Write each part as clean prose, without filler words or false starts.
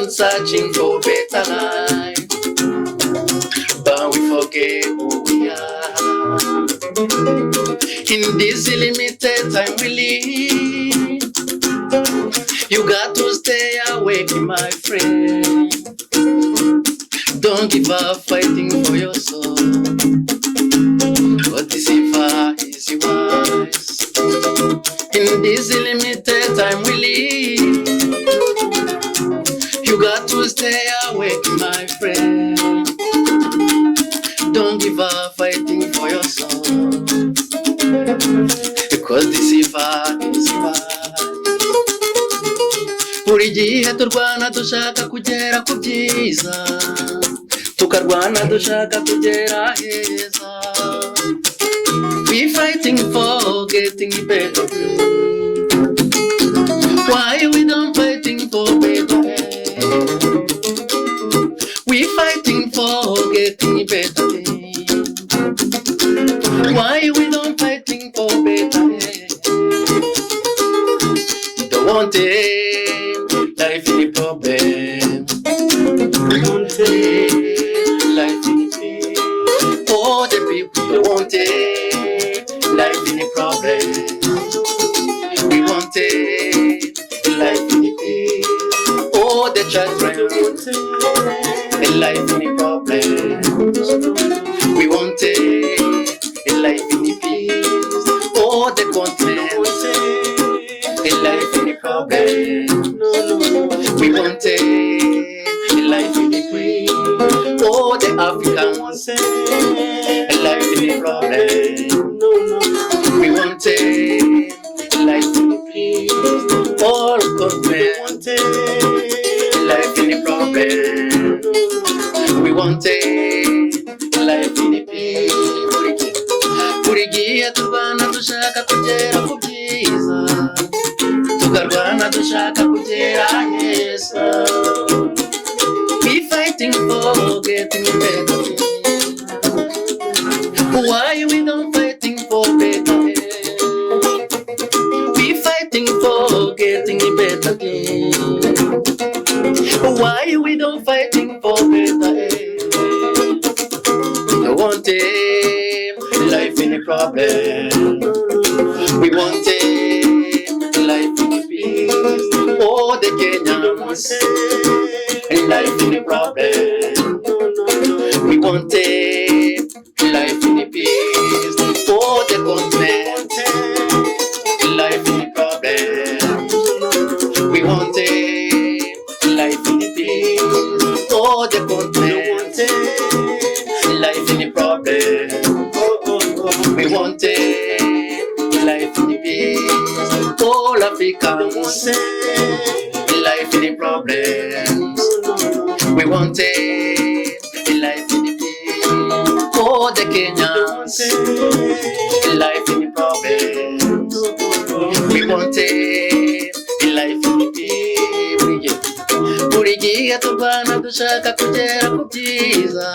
around searching for better life, but we forget who we are. In this limited time we live, you got to stay awake, my friend. Don't give up fighting for your soul, but deceiver is wise. In this limited time we live, you got to stay awake, my friend. Don't give up fighting for your soul, because deceiver is wise. Buri gihe turwana dushaka kugera ku byiza, tukarwana dushaka kugera heza. We fighting for getting better. Why we don't fighting for better? We fighting for getting better. Why we don't fighting for better? Don't want it, life in the problem. We want it, life in the pain. For the people don't want it, life in the problem. We want it, life in the pain. For the children, a life in the problem. We want a life in the peace. For the continent, a life in the problem. We want a life in the queen. For the Africans, a life in the problem. We want a life in the peace. For the continent, a life in the problem. We want a life in the peace. Buri gihe turwana dushaka kugera ku byiza, tukarwana dushaka kugera heza. We fighting for getting better. Why we don't fighting for better? We fighting for getting better. Why we don't fighting for better? We want a life in the problem. We want a life in the peace. Oh, the Kenyans, a life in the problem. We want a life in the peace. Oh, the continent, a life in the problem. We want a life in the peace. Oh, the continent, life in the problem. We want a life in the peace. All Africans, life in the problems. We want a life in the peace. For the Kenyans, life in the problems. We want a life in the peace. Buri gihe turwana dushaka kugera ku byiza,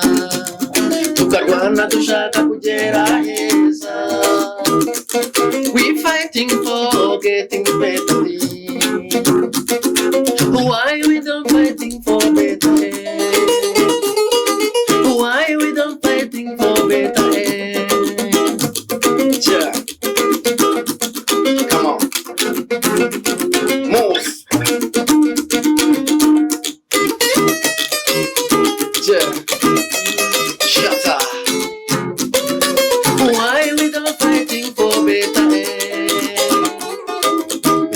tukarwana dushaka kugera heza. We fighting for getting better. Why we don't fighting for better? Why we don't fighting for better? Yeah. Come on. Move. Yeah. Shut up. Why we don't fighting for better?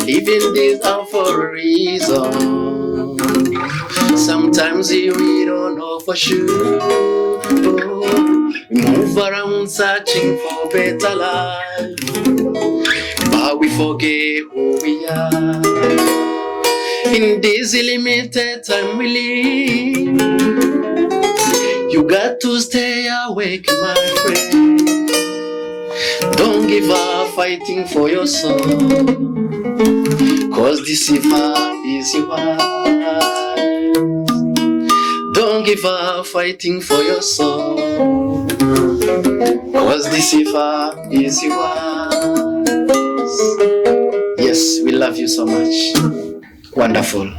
Living this out for a reason. Sometimes we don't know for sure. We move around searching for better life, but we forget who we are. In this limited time we live, you got to stay awake, my friend. Don't give up fighting for your soul, cause deceiver is wise. Don't give up fighting for your soul, cause deceiver is wise. Yes, we love you so much. Wonderful.